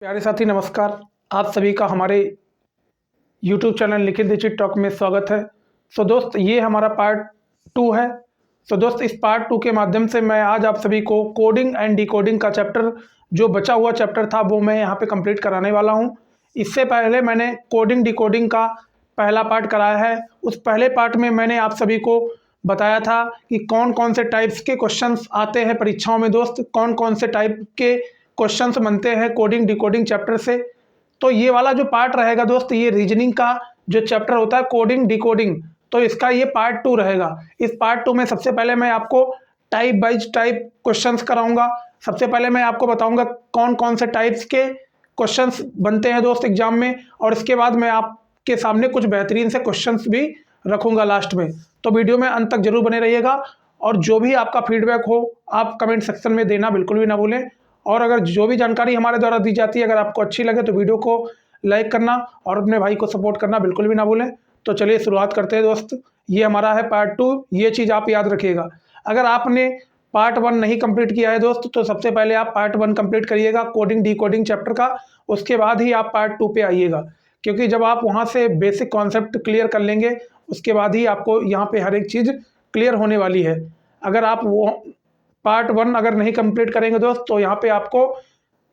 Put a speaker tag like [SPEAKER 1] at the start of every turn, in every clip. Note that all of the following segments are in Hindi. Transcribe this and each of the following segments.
[SPEAKER 1] प्यारे साथी नमस्कार। आप सभी का हमारे YouTube channel Nikhil Dixit talk में स्वागत है। दोस्त ये हमारा पार्ट 2 है। दोस्त इस पार्ट 2 के माध्यम से मैं आज आप सभी को कोडिंग एंड डिकोडिंग का चैप्टर जो बचा हुआ चैप्टर था वो मैं यहाँ पे कंप्लीट कराने वाला हूँ। इससे पहले मैंने कोडिंग डिकोडिंग का पहला पार्ट कराया है। उस पहले पार्ट में मैंने आप सभी को बताया था कि कौन कौन से टाइप्स के क्वेश्चंस आते हैं परीक्षाओं में दोस्त, कौन कौन से टाइप के क्वेश्चंस बनते हैं कोडिंग डिकोडिंग चैप्टर से। तो ये वाला जो पार्ट रहेगा दोस्त, ये रीजनिंग का जो चैप्टर होता है कोडिंग डिकोडिंग, तो इसका ये पार्ट 2 रहेगा। इस पार्ट 2 में सबसे पहले मैं आपको टाइप बाइज टाइप क्वेश्चंस कराऊंगा। सबसे पहले मैं आपको बताऊंगा कौन कौन से टाइप्स के क्वेश्चंस बनते हैं दोस्त एग्जाम में, और इसके बाद मैं आपके सामने कुछ बेहतरीन से क्वेश्चंस भी रखूंगा लास्ट में। तो वीडियो में अंत तक जरूर बने रहिएगा, और जो भी आपका फीडबैक हो आप कमेंट सेक्शन में देना बिल्कुल भी ना भूलें। और अगर जो भी जानकारी हमारे द्वारा दी जाती है अगर आपको अच्छी लगे तो वीडियो को लाइक करना और अपने भाई को सपोर्ट करना बिल्कुल भी ना भूलें। तो चलिए शुरुआत करते हैं दोस्त। ये हमारा है पार्ट 2। ये चीज़ आप याद रखिएगा, अगर आपने पार्ट 1 नहीं कंप्लीट किया है दोस्त तो सबसे पहले आप पार्ट 1 कंप्लीट करिएगा कोडिंग डिकोडिंग चैप्टर का, उसके बाद ही आप पार्ट 2 पे आइएगा। क्योंकि जब आप वहाँ से बेसिक कॉन्सेप्ट क्लियर कर लेंगे उसके बाद ही आपको यहाँ पे हर एक चीज़ क्लियर होने वाली है। अगर आप वो पार्ट 1 अगर नहीं कंप्लीट करेंगे दोस्त तो यहाँ पे आपको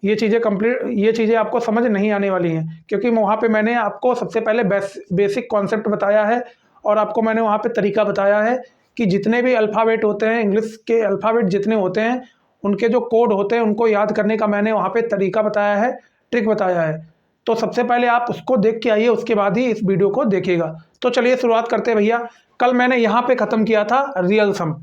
[SPEAKER 1] ये चीज़ें आपको समझ नहीं आने वाली हैं। क्योंकि वहाँ पे मैंने आपको सबसे पहले बेसिक कॉन्सेप्ट बताया है, और आपको मैंने वहाँ पे तरीका बताया है कि जितने भी अल्फ़ाबेट होते हैं, इंग्लिश के अल्फ़ाबेट जितने होते हैं उनके जो कोड होते हैं उनको याद करने का मैंने वहाँ पे तरीका बताया है, ट्रिक बताया है। तो सबसे पहले आप उसको देख के आइए, उसके बाद ही इस वीडियो को देखिएगा। तो चलिए शुरुआत करते हैं भैया। कल मैंने यहाँ पे ख़त्म किया था रियल सम।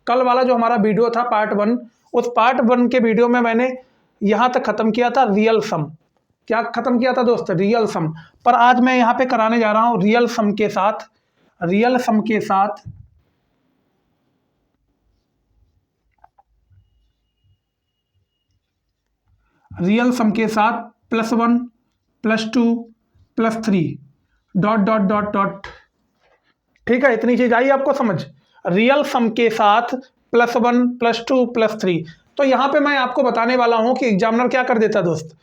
[SPEAKER 1] कल वाला जो हमारा वीडियो था पार्ट 1, उस पार्ट 1 के वीडियो में मैंने यहाँ तक ख़त्म किया था रियल सम। क्या ख़त्म किया था दोस्त? रियल सम। पर आज मैं यहाँ पे कराने जा रहा हूँ रियल सम के साथ +1 +2 +3 डॉट डॉट डॉट डॉट। ठीक है, इतनी चीज आई आपको समझ? रियल सम के साथ +1 +2 +3। तो यहाँ पे मैं आपको बताने वाला हूँ कि एग्जामिनर क्या कर देता दोस्त,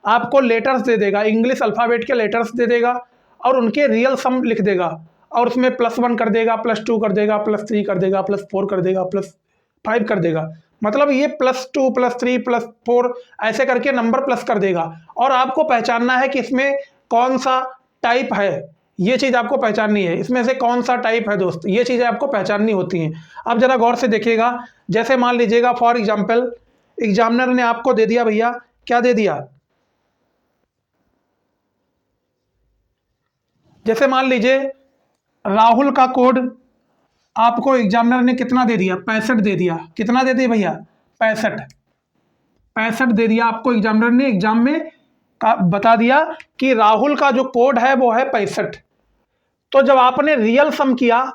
[SPEAKER 1] आपको लेटर्स दे देगा, इंग्लिश अल्फ़ाबेट के लेटर्स दे देगा और उनके रियल सम लिख देगा, और उसमें +1 कर देगा, +2 कर देगा, +3 कर देगा, +4 कर देगा, +5 कर देगा। मतलब ये +2 +3 +4 ऐसे करके नंबर प्लस कर देगा, और आपको पहचानना है कि इसमें कौन सा टाइप है। ये चीज़ आपको पहचाननी है, इसमें से कौन सा टाइप है दोस्त, ये चीज़ें आपको पहचाननी होती हैं। अब जरा गौर से देखिएगा, जैसे मान लीजिएगा फॉर एग्जाम्पल एग्जामिनर ने आपको दे दिया भैया, क्या दे दिया, जैसे मान लीजिए राहुल का कोड आपको एग्जामिनर ने कितना दे दिया, 65 दे दिया। कितना दे दिया भैया? 65 दे दिया आपको एग्जामिनर ने, एग्जाम में का बता दिया कि राहुल का जो कोड है वो है 65। तो जब आपने रियल सम किया,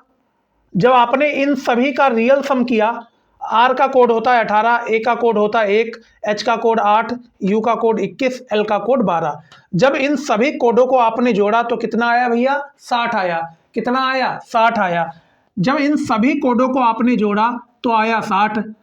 [SPEAKER 1] जब आपने इन सभी का रियल सम किया, आर का कोड होता है 18, ए का कोड होता है 1, एच का कोड 8, यू का कोड 21, एल का कोड 12। जब इन सभी कोडों को आपने जोड़ा तो कितना आया भैया? 60 आया। कितना आया? 60 आया। जब इन सभी कोडों को आपने जोड़ा तो आया 60।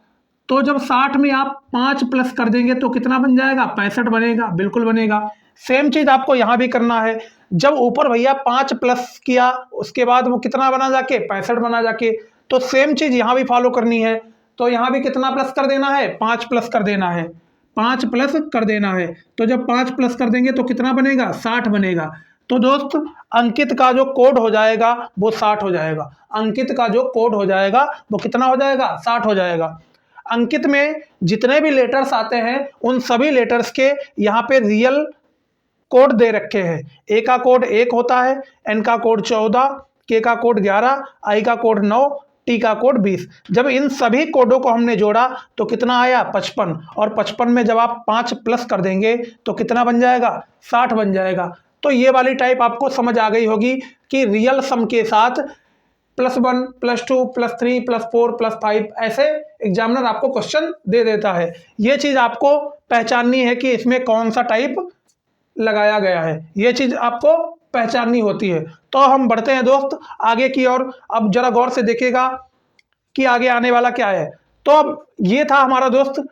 [SPEAKER 1] तो जब 60 में आप 5 प्लस कर देंगे तो कितना बन जाएगा? 65 बनेगा। बिल्कुल बनेगा। सेम चीज आपको यहां भी करना है। जब ऊपर भैया 5 प्लस किया उसके बाद वो कितना बना जाके? 65 बना जाके। तो सेम चीज यहां भी फॉलो करनी है। तो यहां भी कितना प्लस कर देना है? 5 प्लस कर देना है। 5 प्लस कर देना है। तो जब 5 प्लस कर देंगे तो कितना बनेगा? 60 बनेगा। तो दोस्त अंकित का जो कोड हो जाएगा वो 60 हो जाएगा। अंकित का जो कोड हो जाएगा वो कितना हो जाएगा? 60 हो जाएगा। अंकित में जितने भी लेटर्स आते हैं उन सभी लेटर्स के यहाँ पे रियल कोड दे रखे हैं। ए का कोड 1 होता है, एन का कोड 14, के का कोड 11, आई का कोड 9, टी का कोड 20। जब इन सभी कोडों को हमने जोड़ा तो कितना आया? 55। और 55 में जब आप 5 प्लस कर देंगे तो कितना बन जाएगा? 60 बन जाएगा। तो ये वाली टाइप आपको समझ आ गई होगी कि रियल सम के साथ +1 +2 +3 +4 +5 ऐसे एग्जामिनर आपको क्वेश्चन दे देता है। ये चीज़ आपको पहचाननी है कि इसमें कौन सा टाइप लगाया गया है, ये चीज़ आपको पहचाननी होती है। तो हम बढ़ते हैं दोस्त आगे की ओर। अब जरा गौर से देखिएगा कि आगे आने वाला क्या है। तो अब ये था हमारा दोस्त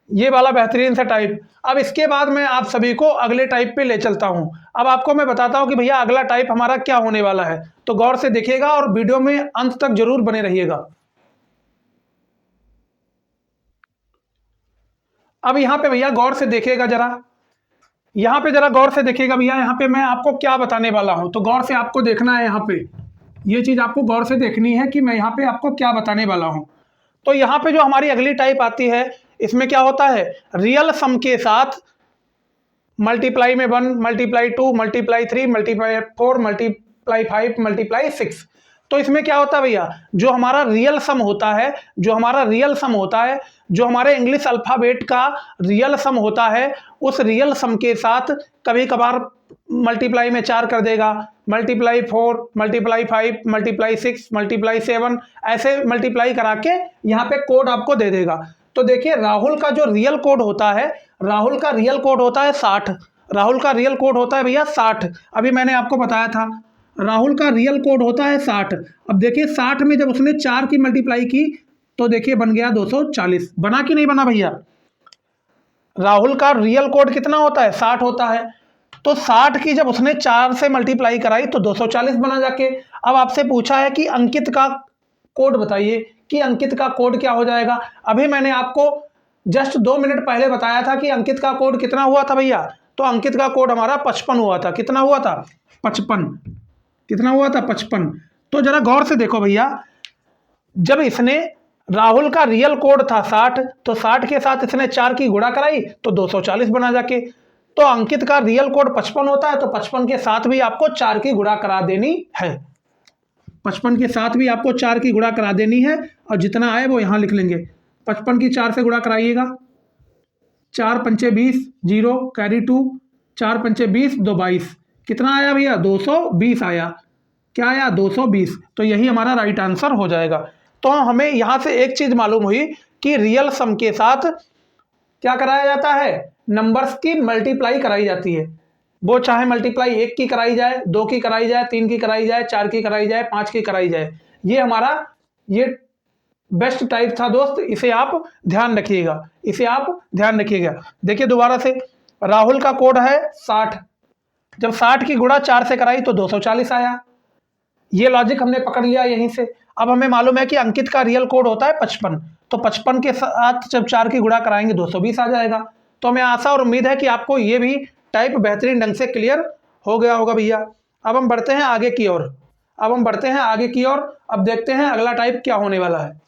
[SPEAKER 1] ये वाला बेहतरीन सा टाइप। अब इसके बाद मैं आप सभी को अगले टाइप पे ले चलता हूं। अब आपको मैं बताता हूं कि भैया अगला टाइप हमारा क्या होने वाला है, तो गौर से देखिएगा और वीडियो में अंत तक जरूर बने रहिएगा। अब यहां पे भैया गौर से देखिएगा जरा, यहाँ पे जरा गौर से देखिएगा भैया, यहाँ पे मैं आपको क्या बताने वाला हूँ, तो गौर से आपको देखना है। यहाँ पे ये चीज़ आपको गौर से देखनी है कि मैं यहाँ पे आपको क्या बताने वाला हूँ। तो यहाँ पे जो हमारी अगली टाइप आती है, इसमें क्या होता है, रियल सम के साथ मल्टीप्लाई में 1, multiply 2, multiply 3, multiply 4, multiply 5, multiply 6। तो इसमें क्या होता है भैया, जो हमारा रियल सम होता है, जो हमारा रियल सम होता है, जो हमारे इंग्लिश अल्फ़ाबेट का रियल सम होता है, उस रियल सम के साथ कभी कभार मल्टीप्लाई में 4 कर देगा, मल्टीप्लाई 4, मल्टीप्लाई 5, मल्टीप्लाई 6, मल्टीप्लाई 7, ऐसे मल्टीप्लाई करा के यहाँ पे कोड आपको दे देगा। तो देखिए राहुल का जो रियल कोड होता है, राहुल का रियल कोड होता है 60। राहुल का रियल कोड होता है भैया 60। अभी मैंने आपको बताया था राहुल का रियल कोड होता है 60। अब देखिए 60 में जब उसने 4 की मल्टीप्लाई की तो देखिए बन गया 240। बना कि नहीं बना भैया? राहुल का रियल कोड कितना होता है, 60 होता है। तो 60 की जब उसने 4 से मल्टीप्लाई कराई तो 240 बना जाके। अब आपसे पूछा है कि अंकित का कोड बताइए कि अंकित का कोड क्या हो जाएगा। अभी मैंने आपको जस्ट 2 मिनट पहले बताया था कि अंकित का कोड कितना हुआ था भैया, तो अंकित का कोड हमारा 55 हुआ था। कितना हुआ था? 55। कितना हुआ था? 55। तो जरा गौर से देखो भैया, जब इसने राहुल का रियल कोड था 60, तो 60 के साथ इसने 4 की गुणा कराई तो 240 बना जाके। तो अंकित का रियल कोड 55 होता है, तो 55 के साथ भी आपको 4 की गुणा करा देनी है। 55 के साथ भी आपको 4 की गुणा करा देनी है, और जितना आए वो यहां लिख लेंगे। 55 की 4 से गुणा कराइएगा, 4 पंचे 20, 0 कैरी 2, 4 पंचे 20, 2 22। कितना आया भैया? 220 आया। क्या आया? 220। तो यही हमारा राइट आंसर हो जाएगा। तो हमें यहाँ से एक चीज़ मालूम हुई कि रियल सम के साथ क्या कराया जाता है, नंबर्स की मल्टीप्लाई कराई जाती है। वो चाहे मल्टीप्लाई 1 की कराई जाए, 2 की कराई जाए, 3 की कराई जाए, 4 की कराई जाए, 5 की कराई जाए। ये हमारा ये बेस्ट टाइप था दोस्त, इसे आप ध्यान रखिएगा, इसे आप ध्यान रखिएगा। देखिए दोबारा से, राहुल का कोड है 60। जब 60 की गुणा 4 से कराई तो 240 आया। ये लॉजिक हमने पकड़ लिया यहीं से। अब हमें मालूम है कि अंकित का रियल कोड होता है 55, तो 55 के साथ जब 4 की गुणा कराएंगे 220 आ जाएगा। तो हमें आशा और उम्मीद है कि आपको ये भी टाइप बेहतरीन ढंग से क्लियर हो गया होगा भैया। अब हम बढ़ते हैं आगे की ओर, अब हम बढ़ते हैं आगे की ओर। अब देखते हैं अगला टाइप क्या होने वाला है।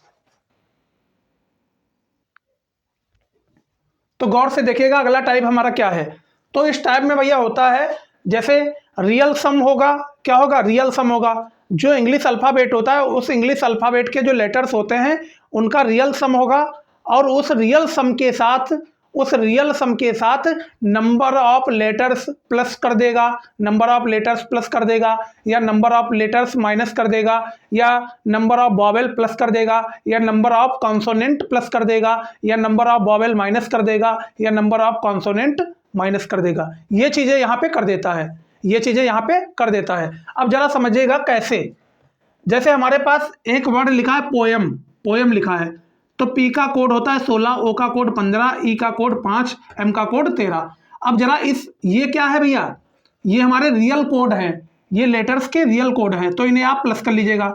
[SPEAKER 1] तो गौर से देखिएगा अगला टाइप हमारा क्या है। तो इस टाइप में भैया होता है, जैसे रियल सम होगा, क्या होगा? रियल सम होगा। जो इंग्लिश अल्फ़ाबेट होता है, उस इंग्लिश अल्फ़ाबेट के जो लेटर्स होते हैं उनका रियल सम होगा, और उस रियल सम के साथ, उस रियल सम के साथ नंबर ऑफ लेटर्स प्लस कर देगा, नंबर ऑफ लेटर्स प्लस कर देगा, या नंबर ऑफ लेटर्स माइनस कर देगा, या नंबर ऑफ वॉवेल प्लस कर देगा, या नंबर ऑफ कॉन्सोनेंट प्लस कर देगा, या नंबर ऑफ वॉवेल माइनस कर देगा, या नंबर ऑफ कॉन्सोनेंट माइनस कर देगा। ये चीज़ें यहाँ पे कर देता है, ये चीज़ें यहाँ पे कर देता है। अब जरा समझिएगा कैसे। जैसे हमारे पास एक वर्ड लिखा है पोयम, पोयम लिखा है, तो पी का कोड होता है 16, ओ का कोड 15, ई का कोड 5, एम का कोड 13। अब जरा इस, ये क्या है भैया? ये हमारे रियल कोड हैं, ये लेटर्स के रियल कोड हैं, तो इन्हें आप प्लस कर लीजिएगा।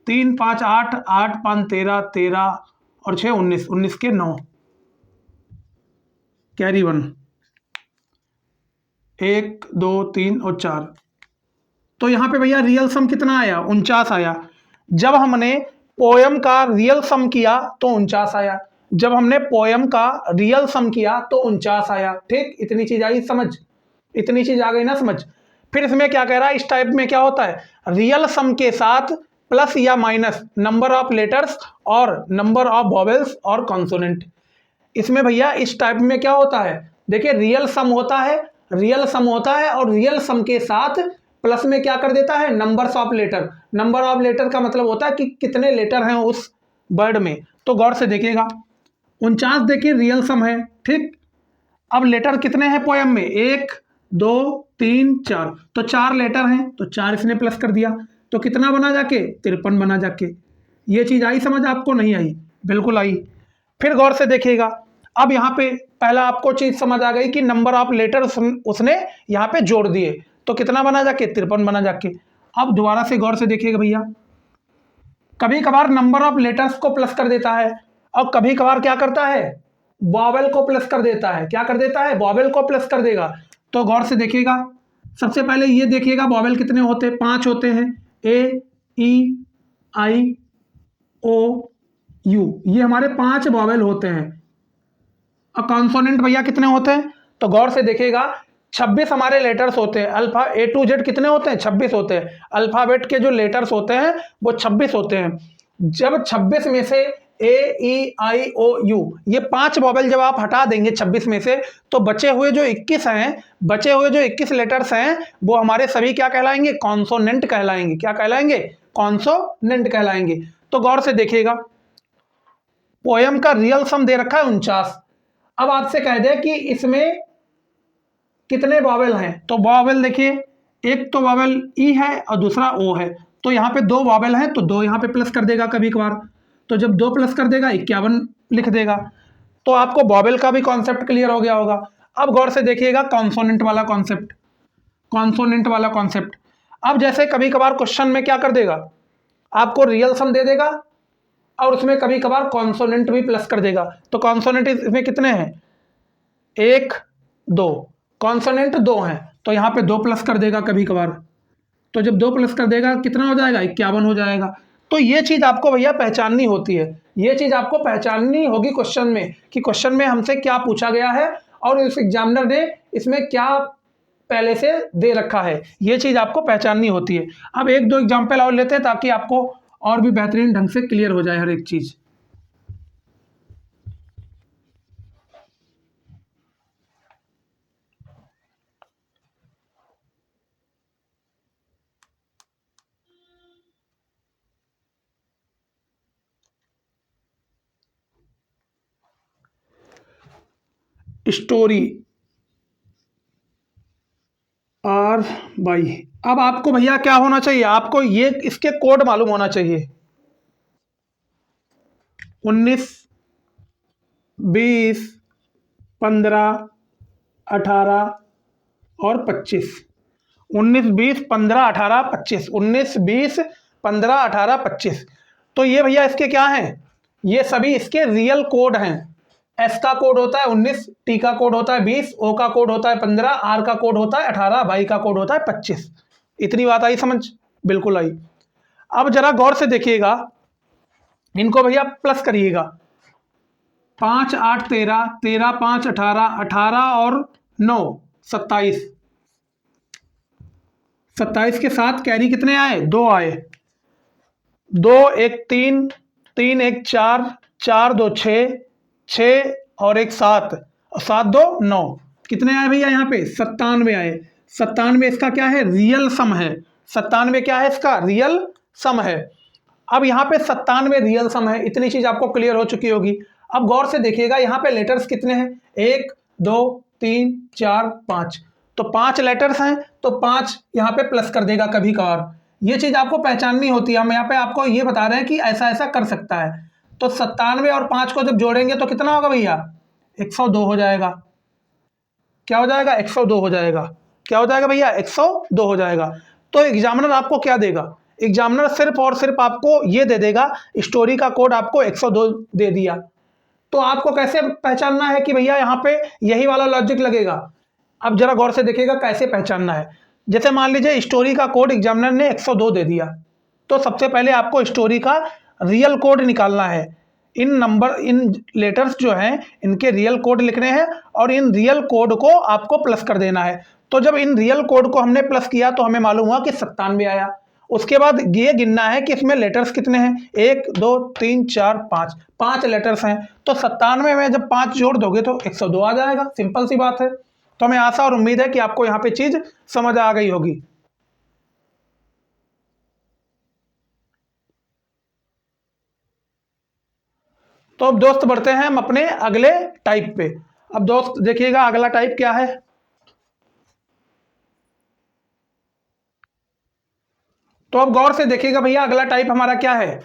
[SPEAKER 1] 3 5 8, 8 5 13, 13 और 6 19, 19 के 9, कैरी 1, 1 2 3 और 4। तो यहाँ पे भैया रियल सम कितना आया? 49 आया। जब हमने पोयम का रियल सम किया तो 49 आया, जब हमने पोयम का रियल सम किया तो 49 आया। ठीक, इतनी चीज आई समझ, इतनी चीज आ गई ना समझ। फिर इसमें क्या कह रहा है, इस टाइप में क्या होता है, रियल सम के साथ प्लस या माइनस नंबर ऑफ लेटर्स और नंबर ऑफ वॉवेल्स और कॉन्सोनेंट। इसमें भैया इस टाइप में क्या होता है, देखिए रियल सम होता है, रियल सम होता है, और रियल सम के साथ प्लस में क्या कर देता है, numbers of letter. Number of letter का मतलब होता है कि कितने लेटर हैं उस वर्ड में। तो गौर से देखिएगा, 49 देखिए रियल सम है। ठीक, अब लेटर कितने हैं पोयम में? 1 2 3 4, तो 4 लेटर हैं, तो 4 इसने प्लस कर दिया, तो कितना बना जाके? 53 बना जाके। ये चीज आई समझ आपको? नहीं आई? बिल्कुल आई। फिर गौर से देखिएगा, अब यहाँ पे पहला आपको चीज समझ आ गई कि नंबर ऑफ लेटर्स उसने यहाँ पे जोड़ दिए, तो कितना बना जाके 53 बना जाके। अब दोबारा से गौर से देखिएगा भैया, कभी कभार नंबर ऑफ लेटर्स को प्लस कर देता है और कभी कभार क्या करता है, वॉवेल को प्लस कर देता है। क्या कर देता है, वॉवेल को प्लस कर देगा। तो गौर से देखिएगा, सबसे पहले ये देखिएगा वॉवेल कितने होते हैं, 5 होते हैं, ए ई आई ओ यू, ये हमारे 5 वॉवेल होते हैं। और कॉन्सोनेंट भैया कितने होते हैं, तो गौर से देखिएगा 26 हमारे लेटर्स होते हैं। अल्फा ए टू जेड कितने होते हैं, 26 होते हैं। अल्फाबेट के जो लेटर्स होते हैं वो 26 होते हैं। जब 26 में से ए ई आई ओ यू ये 5 वॉवेल जब आप हटा देंगे 26 में से, तो बचे हुए जो 21 लेटर्स हैं वो हमारे सभी क्या कहलाएंगे, कॉन्सोनेंट कहलाएंगे। क्या कहलाएंगे, कॉन्सोनेंट कहलाएंगे। तो गौर से देखिएगा, पोयम का रियल सम दे रखा है 49। अब आपसे कह दे कि इसमें कितने वॉवेल हैं, तो वॉवेल देखिए, एक तो वॉवेल ई है और दूसरा ओ है, तो यहाँ पे 2 वॉवेल हैं तो 2 यहाँ पे प्लस कर देगा कभी कभार। तो जब 2 प्लस कर देगा 51 लिख देगा। तो आपको वॉवेल का भी कॉन्सेप्ट क्लियर हो गया होगा। अब गौर से देखिएगा कॉन्सोनेंट वाला कॉन्सेप्ट। अब जैसे कभी कभार क्वेश्चन में क्या कर देगा, आपको रियल सम दे देगा और उसमें कभी कभार कॉन्सोनेंट भी प्लस कर देगा। तो कॉन्सोनेंट इसमें कितने हैं, 1 2, कॉन्सोनेंट 2 हैं तो यहाँ पे 2 प्लस कर देगा कभी कभार। तो जब 2 प्लस कर देगा कितना हो जाएगा, 51 हो जाएगा। तो ये चीज़ आपको भैया पहचाननी होती है, ये चीज़ आपको पहचाननी होगी क्वेश्चन में, कि क्वेश्चन में हमसे क्या पूछा गया है और इस एग्जामिनर ने इसमें क्या पहले से दे रखा है, ये चीज़ आपको पहचाननी होती है। अब 1-2 एग्जाम्पल और लेते हैं ताकि आपको और भी बेहतरीन ढंग से क्लियर हो जाए हर एक चीज़। स्टोरी आर बाई, अब आपको भैया क्या होना चाहिए, आपको ये इसके कोड मालूम होना चाहिए। 19 20 15 18 और 25। 19 20 15 18 25, 19 20 15 18 25। तो ये भैया इसके क्या हैं, ये सभी इसके रियल कोड हैं। एस का कोड होता है 19, टी का कोड होता है 20, ओ का कोड होता है 15, आर का कोड होता है 18, वाई का कोड होता है 25। इतनी बात आई समझ, बिल्कुल आई। अब जरा गौर से देखिएगा, इनको भैया प्लस करिएगा। 5 8 13, 13 5 18, 18 और 9 27। 27 के साथ कैरी कितने आए, 2 आए। 2 1 3, 3 1 4, 4 2 6, 6 और 1 7, और 7 2 9। कितने आए भैया यहाँ पे, 97 आए। 97 इसका क्या है, रियल सम है। 97 क्या है, इसका रियल सम है। अब यहाँ पे 97 रियल सम है, इतनी चीज आपको क्लियर हो चुकी होगी। अब गौर से देखिएगा यहाँ पे लेटर्स कितने हैं, 1 2 3 4 5, तो 5 लेटर्स हैं तो 5 यहाँ पे प्लस कर देगा कभी कभार। ये चीज आपको पहचाननी होती है, हम यहाँ पे आपको ये बता रहे हैं कि ऐसा ऐसा कर सकता है। तो 97 और 5 को जब जोड़ेंगे तो कितना होगा भैया, 102 हो जाएगा। क्या हो जाएगा, 102 हो जाएगा। क्या हो जाएगा भैया, 102 हो जाएगा। तो एग्जामिनर आपको क्या देगा, एग्जामिनर सिर्फ और सिर्फ आपको ये दे देगा, स्टोरी का कोड आपको 102 दे दिया। तो आपको कैसे पहचानना है कि भैया यहाँ पे यही वाला लॉजिक लगेगा। अब जरा गौर से देखिएगा कैसे पहचानना है। जैसे मान लीजिए स्टोरी का कोड एग्जामिनर ने 102 दे दिया, तो सबसे पहले आपको स्टोरी का रियल कोड निकालना है। इन लेटर्स जो हैं इनके रियल कोड लिखने हैं और इन रियल कोड को आपको प्लस कर देना है। तो जब इन रियल कोड को हमने प्लस किया तो हमें मालूम हुआ कि 97 आया। उसके बाद ये गिनना है कि इसमें लेटर्स कितने हैं, 1 2 3 4 5, 5 लेटर्स हैं। तो 97 में जब 5 जोड़ दोगे तो 102 आ जाएगा, सिंपल सी बात है। तो हमें आशा और उम्मीद है कि आपको यहाँ पे चीज समझ आ गई होगी। तो अब दोस्त बढ़ते हैं हम अपने अगले टाइप पे। अब दोस्त देखिएगा अगला टाइप क्या है। तो अब गौर से देखिएगा भैया अगला टाइप हमारा क्या है,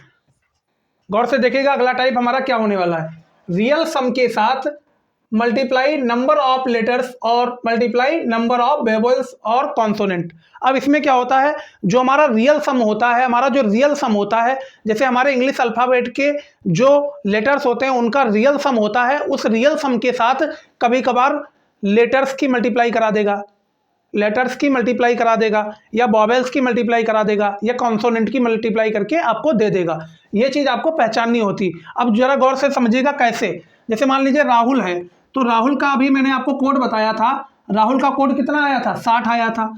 [SPEAKER 1] गौर से देखिएगा अगला टाइप हमारा क्या होने वाला है। रियल सम के साथ मल्टीप्लाई नंबर ऑफ लेटर्स और मल्टीप्लाई नंबर ऑफ वेवल्स और कॉन्सोनेंट। अब इसमें क्या होता है, जो हमारा रियल सम होता है, हमारा जो रियल सम होता है, जैसे हमारे इंग्लिश अल्फ़ाबेट के जो लेटर्स होते हैं उनका रियल सम होता है, उस रियल सम के साथ कभी कभार लेटर्स की मल्टीप्लाई करा देगा, लेटर्स की मल्टीप्लाई करा देगा, या वॉवेल्स की मल्टीप्लाई करा देगा, या कॉन्सोनेंट की मल्टीप्लाई करके आपको दे देगा। ये चीज़ आपको पहचाननी होती। अब जरा गौर से समझिएगा कैसे। जैसे मान लीजिए राहुल है, तो राहुल का अभी मैंने आपको कोड बताया था, राहुल का कोड कितना आया था, 60 आया था।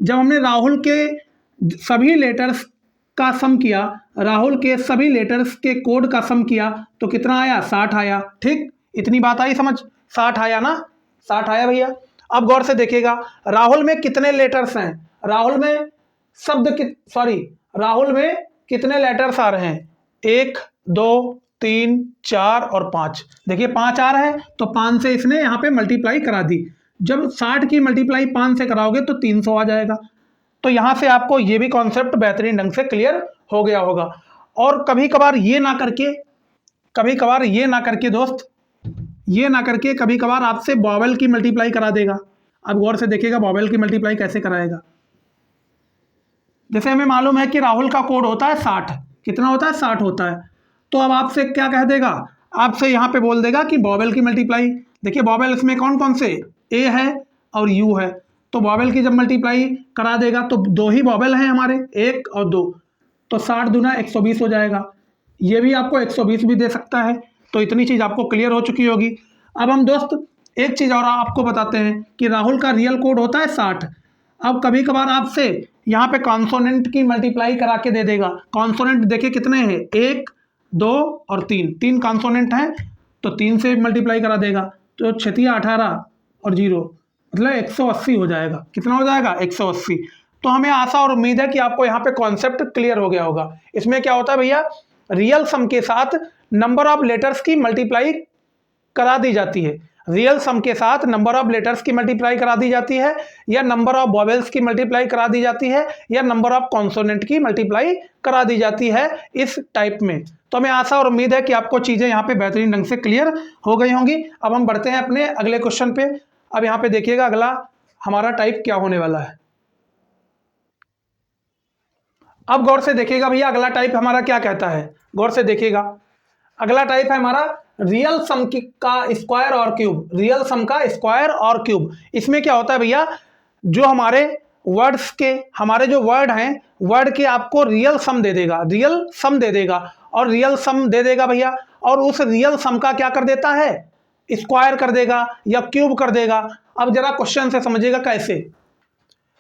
[SPEAKER 1] जब हमने राहुल के सभी लेटर्स का सम किया, राहुल के सभी लेटर्स के कोड का सम किया, तो कितना आया, 60 आया। ठीक, इतनी बात आई समझ, 60 आया ना, 60 आया भैया। अब गौर से देखिएगा, राहुल में कितने लेटर्स हैं, राहुल में राहुल में कितने लेटर्स आ रहे हैं, 1 2 3 4 और 5। देखिए 5 आ रहा है, तो 5 से इसने यहाँ पे मल्टीप्लाई करा दी। जब 60 की मल्टीप्लाई 5 से कराओगे तो 300 आ जाएगा। तो यहाँ से आपको ये भी कॉन्सेप्ट बेहतरीन ढंग से क्लियर हो गया होगा। और कभी कभार ये ना करके दोस्त, ये ना करके कभी कभार आपसे वॉवेल की मल्टीप्लाई करा देगा। अब गौर से देखिएगा वॉवेल की मल्टीप्लाई कैसे कराएगा। जैसे हमें मालूम है कि राहुल का कोड होता है 60, कितना होता है, 60 होता है। तो अब आपसे क्या कह देगा, आपसे यहाँ पे बोल देगा कि वॉवेल की मल्टीप्लाई। देखिए वॉवेल इसमें कौन कौन से, ए है और यू है, तो वॉवेल की जब मल्टीप्लाई करा देगा तो 2 ही वॉवेल हैं हमारे, 1 और 2, तो 60 दूना 120 हो जाएगा। ये भी आपको 120 भी दे सकता है। तो इतनी चीज़ आपको क्लियर हो चुकी होगी। अब हम दोस्त एक चीज़ और आपको बताते हैं कि राहुल का रियल कोड होता है 60। अब कभी कभार आपसे यहाँ पे कॉन्सोनेंट की मल्टीप्लाई करा के दे देगा। कॉन्सोनेंट देखिए कितने हैं, 1 2 और 3 कॉन्सोनेंट हैं, तो 3 से मल्टीप्लाई करा देगा, तो 6 18 और 0, मतलब 180 हो जाएगा। कितना हो जाएगा, 180। तो हमें आशा और उम्मीद है कि आपको यहाँ पे कॉन्सेप्ट क्लियर हो गया होगा। इसमें क्या होता है भैया, रियल सम के साथ नंबर ऑफ लेटर्स की मल्टीप्लाई करा दी जाती है, रियल सम के साथ नंबर ऑफ लेटर्स की मल्टीप्लाई करा दी जाती है, या नंबर ऑफ वॉवेल्स की मल्टीप्लाई करा दी जाती है, या नंबर ऑफ कॉन्सोनेंट की मल्टीप्लाई करा दी जाती है, इस टाइप में। तो हमें आशा और उम्मीद है कि आपको चीज़ें यहाँ पे बेहतरीन ढंग से क्लियर हो गई होंगी। अब हम बढ़ते हैं अपने अगले क्वेश्चन पे। अब यहाँ पे देखिएगा अगला हमारा टाइप क्या होने वाला है। अब गौर से देखिएगा भैया, अगला टाइप हमारा क्या कहता है, गौर से देखिएगा। अगला टाइप है हमारा रियल सम का स्क्वायर और क्यूब, रियल सम का स्क्वायर और क्यूब। इसमें क्या होता है भैया, जो हमारे वर्ड्स के, हमारे जो वर्ड हैं, वर्ड के आपको रियल सम दे देगा, रियल सम दे देगा, और रियल सम दे देगा भैया, और उस रियल सम का क्या कर देता है, स्क्वायर कर देगा या क्यूब कर देगा। अब जरा क्वेश्चन से समझिएगा कैसे।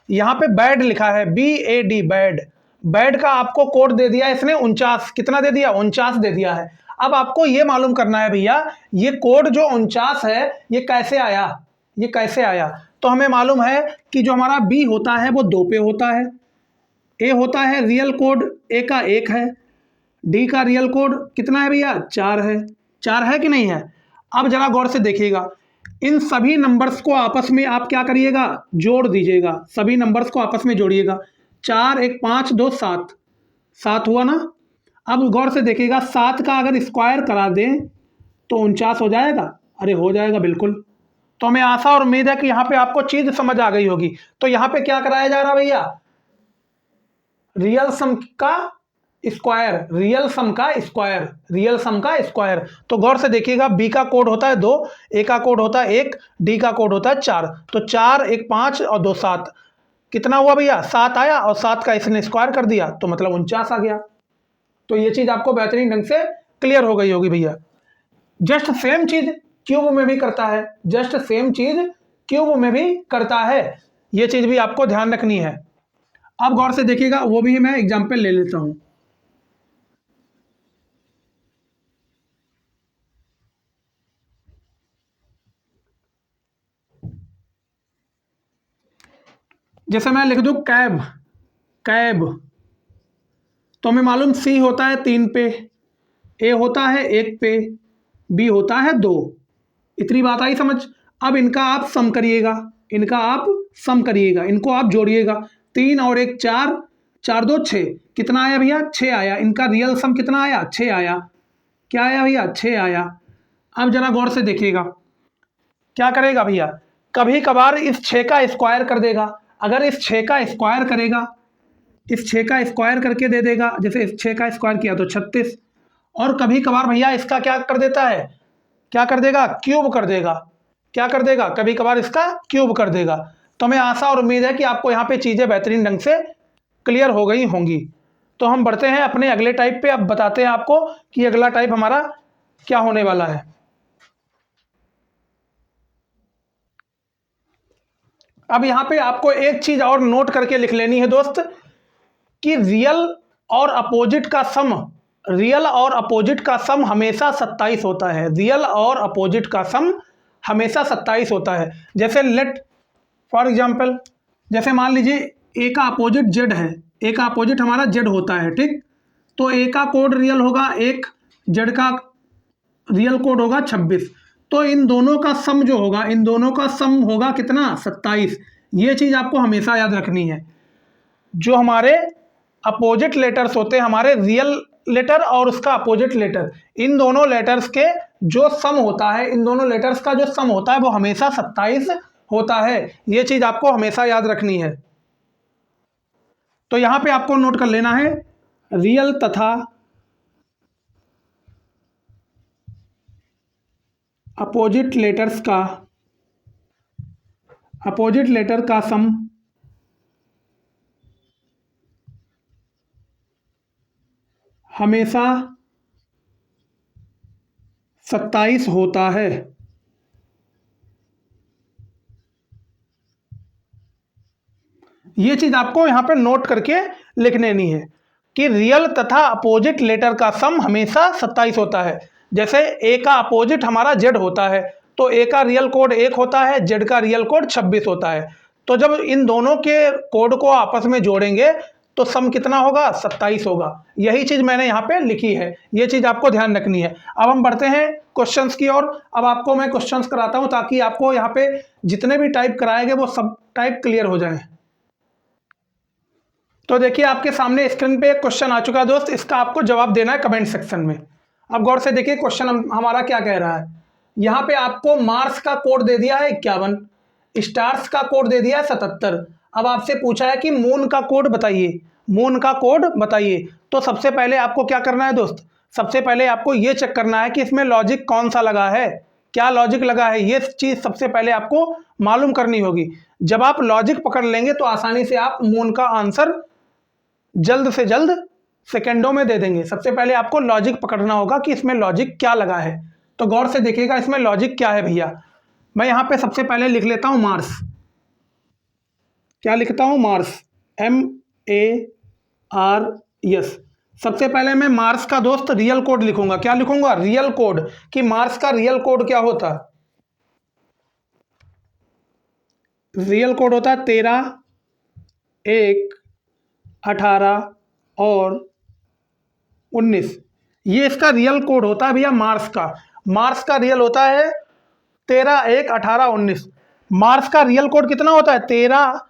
[SPEAKER 1] यहाँ पे बैड लिखा है, BAD, बैड, बैड का आपको कोड दे दिया इसने 49, कितना दे दिया, 49 दे दिया है। अब आपको ये मालूम करना है भैया, ये कोड जो 49 है ये कैसे आया, ये कैसे आया। तो हमें मालूम है कि जो हमारा B होता है वो 2 पे होता है, A होता है रियल कोड A का 1 है, D का रियल कोड कितना है भैया, 4 है, 4 है कि नहीं है। अब जरा गौर से देखिएगा, इन सभी नंबर्स को आपस में आप क्या करिएगा, जोड़ दीजिएगा, सभी नंबर्स को आपस में जोड़िएगा। 4 1 5 2 7, 7 हुआ ना। अब गौर से देखिएगा, 7 का अगर स्क्वायर करा दें तो 49 हो जाएगा, अरे हो जाएगा बिल्कुल। तो हमें आशा और उम्मीद है कि यहाँ पे आपको चीज़ समझ आ गई होगी। तो यहाँ पे क्या कराया जा रहा भैया, रियल सम का स्क्वायर, रियल सम का स्क्वायर, रियल सम का स्क्वायर। तो गौर से देखिएगा, B का कोड होता है 2, A का कोड होता है 1, D का कोड होता है 4, तो 4 1 5 और 2 7, कितना हुआ भैया, 7 आया, और 7 का इसने स्क्वायर कर दिया तो मतलब 49 आ गया। तो ये चीज़ आपको बेहतरीन ढंग से क्लियर हो गई होगी भैया। जस्ट सेम चीज़ क्यूब में भी करता है, जस्ट सेम चीज़ क्यूब में भी करता है, ये चीज़ भी आपको ध्यान रखनी है। अब गौर से देखिएगा, वो भी मैं एग्जाम्पल ले लेता हूँ। जैसे मैं लिख दूं कैब, कैब, तो हमें मालूम C होता है 3 पे, A होता है 1 पे, B होता है 2। इतनी बात आई समझ। अब इनका आप सम करिएगा, इनका आप सम करिएगा, इनको आप जोड़िएगा। 3 और 1 4, 4 2 6, कितना आया भैया, 6 आया। इनका रियल सम कितना आया, 6 आया। क्या आया भैया, 6 आया। अब जरा गौर से देखिएगा, क्या करेगा भैया, कभी कभार इस 6 का स्क्वायर कर देगा। अगर इस 6 का स्क्वायर करेगा, इस 6 का स्क्वायर करके दे देगा, जैसे इस 6 का स्क्वायर किया तो 36। और कभी कभार भैया इसका क्या कर देता है, क्या कर देगा, क्यूब कर देगा। क्या कर देगा, कभी कभार इसका क्यूब कर देगा। तो हमें आशा और उम्मीद है कि आपको यहाँ पे चीज़ें बेहतरीन ढंग से क्लियर हो गई होंगी। तो हम बढ़ते हैं अपने अगले टाइप पे। अब बताते हैं आपको कि अगला टाइप हमारा क्या होने वाला है। अब यहाँ पे आपको एक चीज और नोट करके लिख लेनी है दोस्त, कि रियल और अपोजिट का सम, रियल और अपोजिट का सम हमेशा 27 होता है। रियल और अपोजिट का सम हमेशा 27 होता है। जैसे लेट फॉर एग्जाम्पल, जैसे मान लीजिए ए का अपोजिट जेड है, ए का अपोजिट हमारा जेड होता है, ठीक। तो ए का कोड रियल होगा 1, जेड का रियल कोड होगा 26। तो इन दोनों का सम जो होगा, इन दोनों का सम होगा कितना, 27। ये चीज़ आपको हमेशा याद रखनी है। जो हमारे अपोजिट लेटर्स होते हैं, हमारे रियल लेटर और उसका अपोजिट लेटर, इन दोनों लेटर्स के जो सम होता है, इन दोनों लेटर्स का जो सम होता है वो हमेशा 27 होता है। ये चीज़ आपको हमेशा याद रखनी है। तो यहाँ पे आपको नोट कर लेना है, रियल तथा अपोजिट लेटर का सम हमेशा 27 होता है। ये चीज आपको यहां पर नोट करके लिख लेनी है कि रियल तथा अपोजिट लेटर का सम हमेशा 27 होता है। जैसे ए का अपोजिट हमारा जेड होता है, तो ए का रियल कोड 1 होता है, जेड का रियल कोड 26 होता है। तो जब इन दोनों के कोड को आपस में जोड़ेंगे तो सम कितना होगा, 27 होगा। यही चीज़ मैंने यहाँ पे लिखी है, ये चीज़ आपको ध्यान रखनी है। अब हम बढ़ते हैं क्वेश्चंस की ओर। अब आपको मैं क्वेश्चंस कराता हूँ ताकि आपको यहाँ पे जितने भी टाइप कराएंगे वो सब टाइप क्लियर हो जाए। तो देखिए आपके सामने स्क्रीन पे एक क्वेश्चन आ चुका है दोस्त, इसका आपको जवाब देना है कमेंट सेक्शन में। अब गौर से देखिए क्वेश्चन हमारा क्या कह रहा है। यहाँ पे आपको मार्स का कोड दे दिया है 51, स्टार्स का कोड दे दिया है 77। अब आपसे पूछा है कि मून का कोड बताइए, मून का कोड बताइए। तो सबसे पहले आपको क्या करना है दोस्त, सबसे पहले आपको ये चेक करना है कि इसमें लॉजिक कौन सा लगा है, क्या लॉजिक लगा है, ये चीज़ सबसे पहले आपको मालूम करनी होगी। जब आप लॉजिक पकड़ लेंगे तो आसानी से आप मून का आंसर जल्द से जल्द सेकेंडों में दे देंगे। सबसे पहले आपको लॉजिक पकड़ना होगा कि इसमें लॉजिक क्या लगा है। तो गौर से देखिएगा इसमें लॉजिक क्या है भैया। मैं यहाँ पे सबसे पहले लिख लेता हूँ मार्स। क्या लिखता हूँ, मार्स, MARS। सबसे पहले मैं मार्स का दोस्त रियल कोड लिखूंगा। क्या लिखूंगा, रियल कोड, कि मार्स का रियल कोड क्या होता है। रियल कोड होता है 13, 1, 18 और 19। ये इसका रियल कोड होता है भैया मार्स का। मार्स का रियल होता है 13, 1, 18, 19। मार्स का रियल कोड कितना होता है, 13,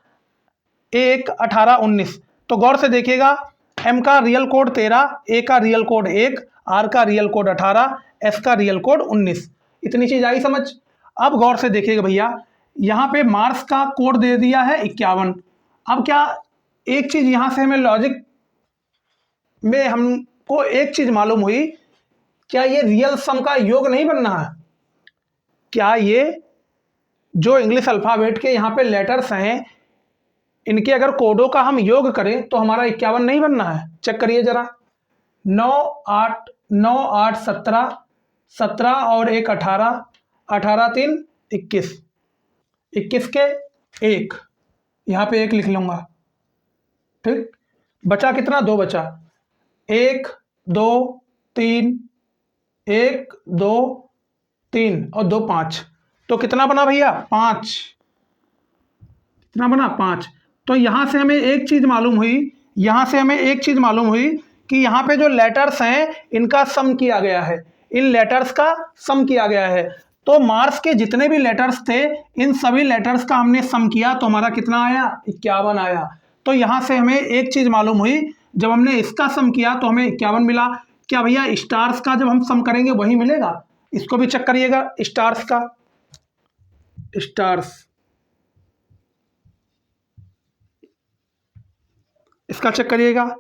[SPEAKER 1] 1, 18, 19। तो गौर से देखिएगा, एम का रियल कोड 13, ए का रियल कोड 1, आर का रियल कोड 18, एस का रियल कोड 19। इतनी चीज आई समझ। अब गौर से देखिएगा भैया, यहाँ पे मार्स का कोड दे दिया है 51। अब क्या एक चीज यहां से हमें लॉजिक में हमको एक चीज मालूम हुई, क्या ये रियल सम का योग नहीं बनना है, क्या ये जो इंग्लिश अल्फाबेट के यहाँ पे लेटर्स हैं इनके अगर कोडों का हम योग करें तो हमारा 51 नहीं बनना है। चेक करिए जरा, 9, 8, 9, 8, 17, 17 और 1, 18, 18, 3, 21, 21 के 1, यहाँ पे 1 लिख लूंगा, ठीक। बचा कितना, 2 बचा, 1, 2, 3, 1, 2, 3 और 2, 5। तो कितना बना भैया, 5। कितना बना, 5। तो यहां से हमें एक चीज मालूम हुई, यहां से हमें एक चीज मालूम हुई कि यहाँ पे जो लेटर्स हैं इनका सम किया गया है, इन लेटर्स का सम किया गया है। तो मार्स के जितने भी लेटर्स थे इन सभी लेटर्स का हमने सम किया तो हमारा कितना आया, 51 आया। तो यहाँ से हमें एक चीज मालूम हुई, जब हमने इसका सम किया तो हमें 51 मिला। क्या भैया स्टार्स का जब हम सम करेंगे वही मिलेगा, इसको भी चेक करिएगा स्टार्स का। स्टार्स। इसका चेक करिएगा।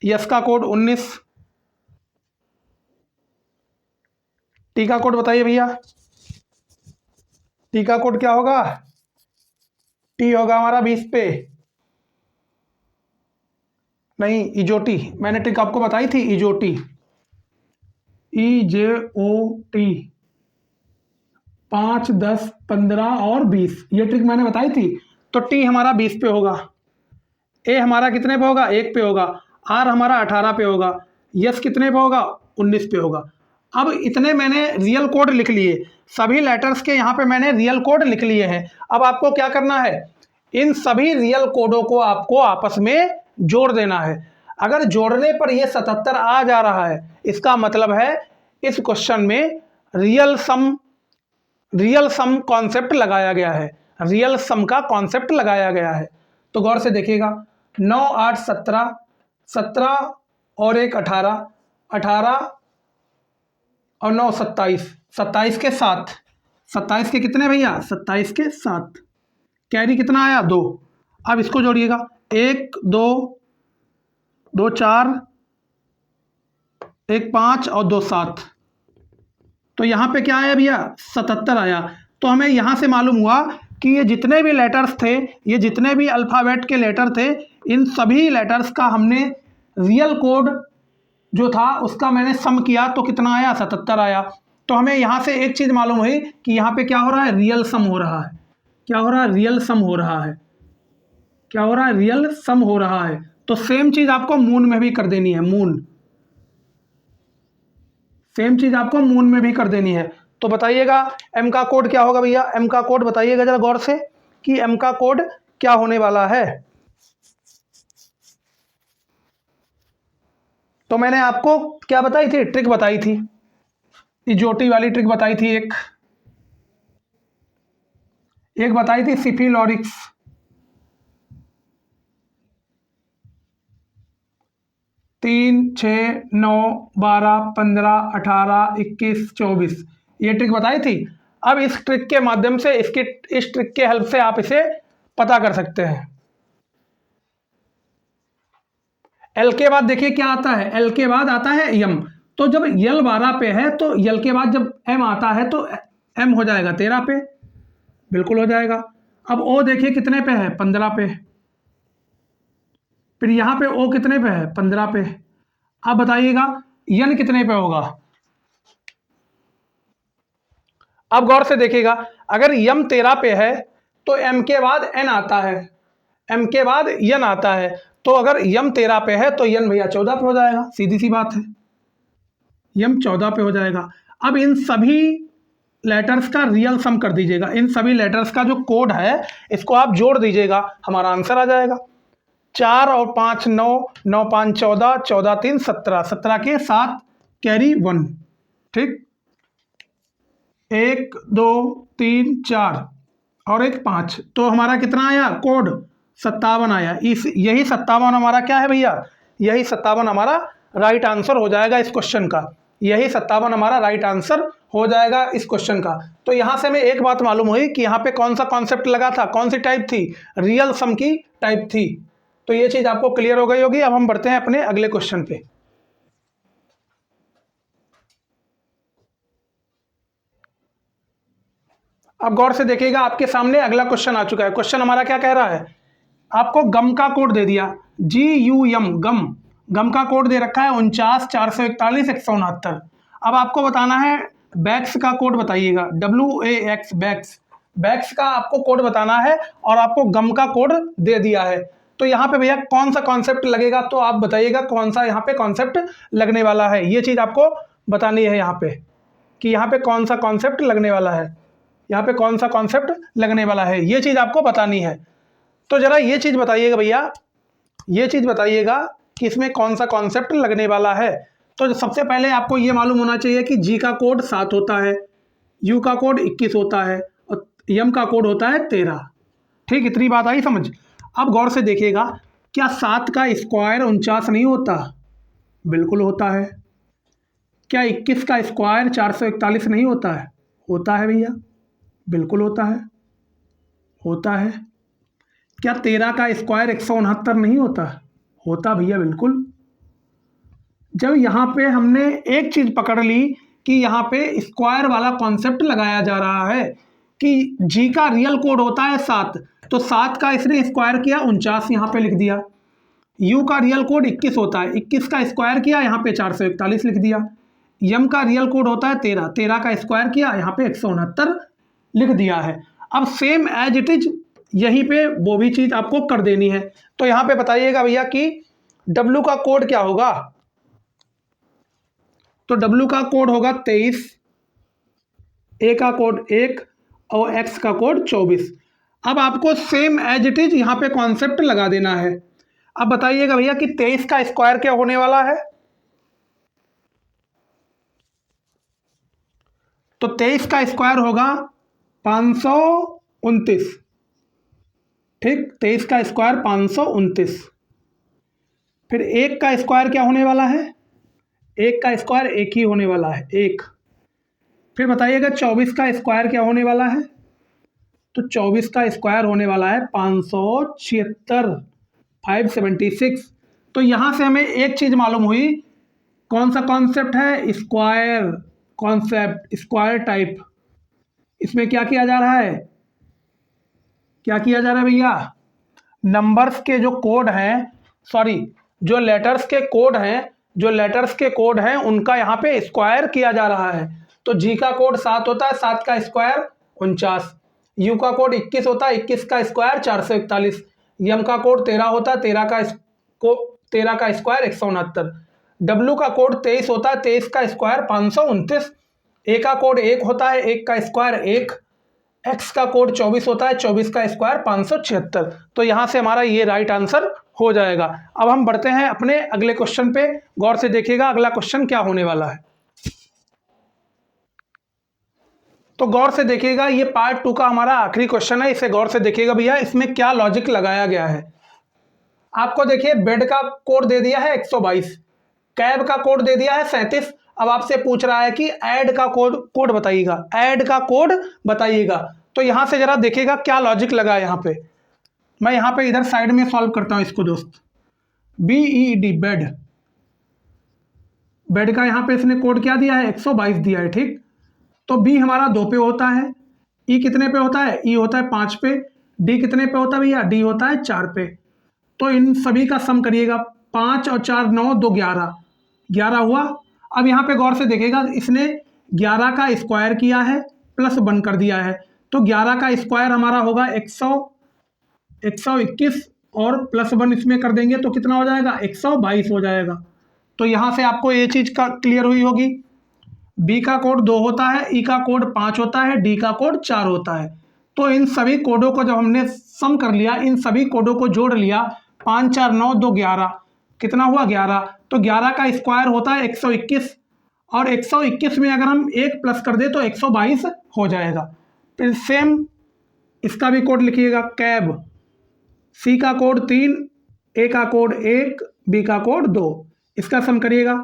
[SPEAKER 1] यस का कोड 19। टी का कोड बताइए भैया, टी का कोड क्या होगा? टी होगा हमारा 20 पे। नहीं, इजोटी, मैंने ट्रिक आपको बताई थी, इजोटी, EJOT, 5, 10, 15 और 20, ये ट्रिक मैंने बताई थी। तो टी हमारा 20 पे होगा, ए हमारा कितने पे होगा? 1 पे होगा, आर हमारा 18 पे होगा, यस कितने पे होगा? 19 पे होगा। अब इतने मैंने रियल कोड लिख लिए, सभी लेटर्स के यहाँ पे मैंने रियल कोड लिख लिए हैं। अब आपको क्या करना है, इन सभी रियल कोडों को आपको आपस में जोड़ देना है। अगर जोड़ने पर ये 77 आ जा रहा है, इसका मतलब है इस क्वेश्चन में रियल सम कॉन्सेप्ट लगाया गया है, रियल सम का कॉन्सेप्ट लगाया गया है। तो गौर से देखिएगा, 9, 8, 17, 17 और 1 18, 18 और 9 27, 27 के 7, 27 के कितने भैया? 27 के 7, कैरी कितना आया? 2। अब इसको जोड़िएगा, 1 2 2 4, 1 5 और 2 7। तो यहाँ पे क्या आया भैया? 77 आया। तो हमें यहाँ से मालूम हुआ कि ये जितने भी लेटर्स थे, ये जितने भी अल्फ़ाबेट के लेटर थे, इन सभी लेटर्स का हमने रियल कोड जो था उसका मैंने सम किया तो कितना आया? 77 आया। तो हमें यहाँ से एक चीज़ मालूम हुई कि यहाँ पे क्या हो रहा है? रियल सम हो रहा है। क्या हो रहा है? रियल सम हो रहा है। क्या हो रहा है? रियल सम हो रहा है। तो सेम चीज़ आपको मून में भी कर देनी है, मून, सेम चीज़ आपको मून में भी कर देनी है। तो बताइएगा एम का कोड क्या होगा भैया? एम का कोड बताइएगा जरा गौर से कि एम का कोड क्या होने वाला है। तो मैंने आपको क्या बताई थी? ट्रिक बताई थी, इजोटी वाली ट्रिक बताई थी, एक बताई थी सिफिलोरिक्स, 3, 6, 9, 12, 15, 18, 21, 24, ये ट्रिक बताई थी। अब इस ट्रिक के माध्यम से, इस ट्रिक के हेल्प से आप इसे पता कर सकते हैं। एल के बाद देखिए क्या आता है, एल के बाद आता है यम। तो जब यल 12 पे है तो यल के बाद जब एम आता है तो एम हो जाएगा 13 पे, बिल्कुल हो जाएगा। अब ओ देखिए कितने पे है? 15 पे। फिर यहाँ पे ओ कितने पे है? 15 पे। अब बताइएगा यन कितने पे होगा? अब गौर से देखिएगा, अगर यम 13 पे है तो एम के बाद एन आता है, एम के बाद यन आता है। तो अगर यम 13 पे है तो यन भैया 14 पे हो जाएगा, सीधी सी बात है, यम 14 पे हो जाएगा। अब इन सभी लेटर्स का रियल सम कर दीजिएगा, इन सभी लेटर्स का जो कोड है इसको आप जोड़ दीजिएगा, हमारा आंसर आ जाएगा। 4 और 5 9, 9 5 14, 14 3 17, 17 के 7 कैरी 1, ठीक, 1 2 3 4 और 1 5, तो हमारा कितना आया कोड? 57 आया। इस यही 57 हमारा क्या है भैया? यही 57 हमारा राइट आंसर हो जाएगा इस क्वेश्चन का, यही 57 हमारा राइट आंसर हो जाएगा इस क्वेश्चन का। तो यहाँ से हमें एक बात मालूम हुई कि यहाँ पे कौन सा कॉन्सेप्ट लगा था, कौन सी टाइप थी? रियल सम की टाइप थी। तो ये चीज़ आपको क्लियर हो गई होगी। अब हम बढ़ते हैं अपने अगले क्वेश्चन पे। अब गौर से देखिएगा, आपके सामने अगला क्वेश्चन आ चुका है। क्वेश्चन हमारा क्या कह रहा है? आपको गम का कोड दे दिया, GUM, गम का कोड दे रखा है 49 441 169। अब आपको बताना है बैक्स का कोड बताइएगा, WAX, बैक्स का आपको कोड बताना है और आपको गम का कोड दे दिया है। तो यहाँ पे भैया कौन सा कॉन्सेप्ट लगेगा? तो आप बताइएगा कौन सा यहाँ पे कॉन्सेप्ट लगने वाला है, ये चीज़ आपको बतानी है यहाँ पे कि यहाँ पे कौन सा कॉन्सेप्ट लगने वाला है, यहाँ पे कौन सा कॉन्सेप्ट लगने वाला है, ये चीज़ आपको बतानी है। तो ज़रा ये चीज़ बताइएगा भैया, ये चीज़ बताइएगा कि इसमें कौन सा कॉन्सेप्ट लगने वाला है। तो सबसे पहले आपको ये मालूम होना चाहिए कि जी का कोड 7 होता है, यू का कोड 21 होता है और यम का कोड होता है 13। ठीक, इतनी बात आई समझ। अब गौर से देखिएगा, क्या 7 का स्क्वायर 49 नहीं होता? बिल्कुल होता है। क्या 21 का स्क्वायर 441 नहीं होता है? होता है भैया। बिल्कुल होता है, होता है। क्या 13 का स्क्वायर 169 नहीं होता? होता भैया बिल्कुल। जब यहाँ पे हमने एक चीज़ पकड़ ली कि यहाँ पे स्क्वायर वाला कॉन्सेप्ट लगाया जा रहा है कि जी का रियल कोड होता है 7, तो 7 का इसने स्क्वायर किया 49 यहाँ पे लिख दिया। यू का रियल कोड 21 होता है, 21 का स्क्वायर किया यहाँ पे 441 लिख दिया। यम का रियल कोड होता है 13, 13 का स्क्वायर किया यहाँ पे 169 लिख दिया है। अब सेम एज इट इज यहीं पे वो भी चीज़ आपको कर देनी है। तो यहाँ पे बताइएगा भैया कि डब्ल्यू का कोड क्या होगा? तो डब्ल्यू का कोड होगा 23, ए का कोड 1 और एक्स का कोड 24। अब आपको सेम एज इट इज यहाँ पे कॉन्सेप्ट लगा देना है। अब बताइएगा भैया कि 23 का स्क्वायर क्या होने वाला है? तो 23 का स्क्वायर होगा 529। ठीक, 23 का स्क्वायर 529। फिर 1 का स्क्वायर क्या होने वाला है? 1 का स्क्वायर 1 ही होने वाला है, 1। फिर बताइएगा 24 का स्क्वायर क्या होने वाला है? तो 24 का स्क्वायर होने वाला है 576, 576। तो यहाँ से हमें एक चीज़ मालूम हुई, कौन सा कॉन्सेप्ट है? Square concept, square type. इसमें क्या किया जा रहा है? क्या किया जा रहा है भैया? नंबर्स के जो कोड हैं, सॉरी, जो लेटर्स के कोड हैं, जो लेटर्स के कोड हैं उनका यहाँ पे स्क्वायर किया जा रहा है। तो जी का कोड 7 होता है, 7 का स्क्वायर 49। यू का कोड 21 होता है, 21 का स्क्वायर 441। यम का कोड 13 होता है, 13 का स्क्वायर 169। डब्ल्यू का कोड 23 होता है, 23 का स्क्वायर 529। ए का कोड 1 होता है, 1 का स्क्वायर 1। एक्स का कोड 24 होता है, 24 का स्क्वायर 576। तो यहाँ से हमारा ये राइट आंसर हो जाएगा। अब हम बढ़ते हैं अपने अगले क्वेश्चन पे। गौर से देखिएगा अगला क्वेश्चन क्या होने वाला है। तो गौर से देखिएगा, ये पार्ट 2 का हमारा आखिरी क्वेश्चन है। इसे गौर से देखिएगा भैया, इसमें क्या लॉजिक लगाया गया है। आपको देखिए बेड का कोड दे दिया है 122, कैब का कोड दे दिया है 37। अब आपसे पूछ रहा है कि ऐड का कोड बताइएगा, ऐड का कोड बताइएगा। तो यहां से जरा देखिएगा क्या लॉजिक लगा है। यहाँ पे मैं यहाँ पे इधर साइड में सॉल्व करता हूं इसको दोस्त। BED बेड, बेड का यहाँ पे इसने कोड क्या दिया है? 122 दिया है। ठीक, तो बी हमारा 2 पे होता है, ई कितने पे होता है? ई होता है 5 पे, डी कितने पे होता है भैया? डी होता है 4 पे। तो इन सभी का सम करिएगा, 5 और 4 9, 2 11, 11 हुआ। अब यहाँ पे गौर से देखिएगा, इसने 11 का स्क्वायर किया है प्लस 1 कर दिया है। तो 11 का स्क्वायर हमारा होगा 121 और प्लस 1 इसमें कर देंगे तो कितना हो जाएगा? 122 हो जाएगा। तो यहाँ से आपको ये चीज़ का क्लियर हुई होगी। बी का कोड 2 होता है, ई का कोड 5 होता है, डी का कोड 4 होता है। तो इन सभी कोडों को जब हमने सम कर लिया, इन सभी कोडों को जोड़ लिया, 5 4 9 2 11, कितना हुआ? 11। तो 11 का स्क्वायर होता है 121 और 121 में अगर हम 1 प्लस कर दे तो 122 हो जाएगा। फिर सेम इसका भी कोड लिखिएगा, कैब। सी का कोड 3, ए का कोड 1, बी का कोड 2। इसका सम करिएगा,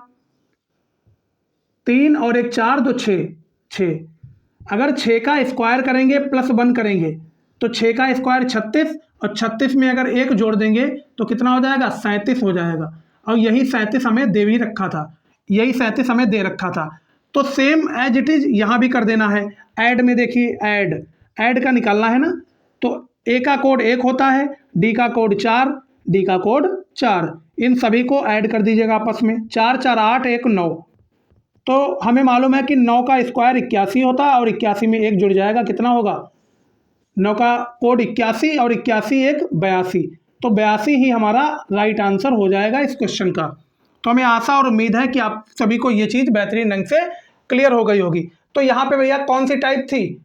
[SPEAKER 1] 3 और 1 4, 2 6, 6। अगर 6 का स्क्वायर करेंगे प्लस 1 करेंगे तो 6 का स्क्वायर 36 और 36 में अगर 1 जोड़ देंगे तो कितना हो जाएगा? 37 हो जाएगा। और यही 37 हमें दे भी रखा था, यही 37 हमें दे रखा था। तो सेम एज इट इज यहाँ भी कर देना है। ऐड में देखिए, ऐड का निकालना है ना। तो ए का कोड 1 होता है, डी का कोड 4, डी का कोड 4। इन सभी को ऐड कर दीजिएगा आपस में, 4 4 8 1 9। तो हमें मालूम है कि 9 का स्क्वायर 81 होता है और 81 में 1 जुड़ जाएगा, कितना होगा? 9 का कोड 81 और 81 1 82। तो 82 ही हमारा राइट आंसर हो जाएगा इस क्वेश्चन का। तो हमें आशा और उम्मीद है कि आप सभी को ये चीज़ बेहतरीन ढंग से क्लियर हो गई होगी। तो यहाँ पे भैया कौन सी टाइप थी?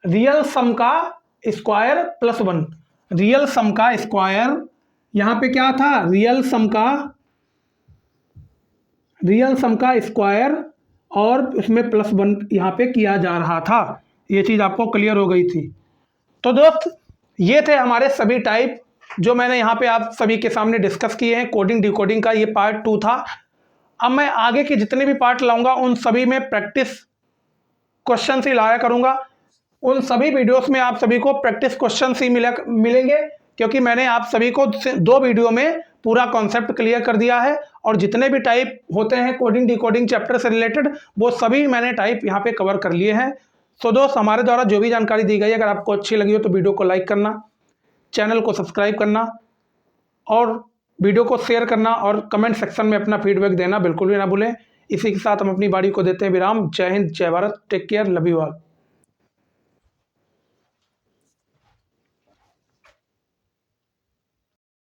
[SPEAKER 1] रियल सम का स्क्वायर प्लस 1। रियल सम का स्क्वायर, यहाँ पे क्या था? रियल सम का स्क्वायर और इसमें प्लस 1 यहाँ पे किया जा रहा था। ये चीज़ आपको क्लियर हो गई थी। तो दोस्त ये थे हमारे सभी टाइप जो मैंने यहाँ पे आप सभी के सामने डिस्कस किए हैं। कोडिंग डिकोडिंग का ये पार्ट 2 था। अब मैं आगे के जितने भी पार्ट लाऊंगा उन सभी में प्रैक्टिस क्वेश्चन ही लाया करूँगा। उन सभी वीडियोस में आप सभी को प्रैक्टिस क्वेश्चन ही मिलेंगे, क्योंकि मैंने आप सभी को 2 वीडियो में पूरा कॉन्सेप्ट क्लियर कर दिया है और जितने भी टाइप होते हैं कोडिंग डिकोडिंग चैप्टर से रिलेटेड वो सभी मैंने टाइप यहाँ पे कवर कर लिए हैं। सो दोस्त, हमारे द्वारा जो भी जानकारी दी गई है अगर आपको अच्छी लगी हो तो वीडियो को लाइक करना, चैनल को सब्सक्राइब करना और वीडियो को शेयर करना और कमेंट सेक्शन में अपना फीडबैक देना बिल्कुल भी ना भूलें। इसी के साथ हम अपनी बारी को देते हैं विराम। जय हिंद, जय Bharat, take care, love you all.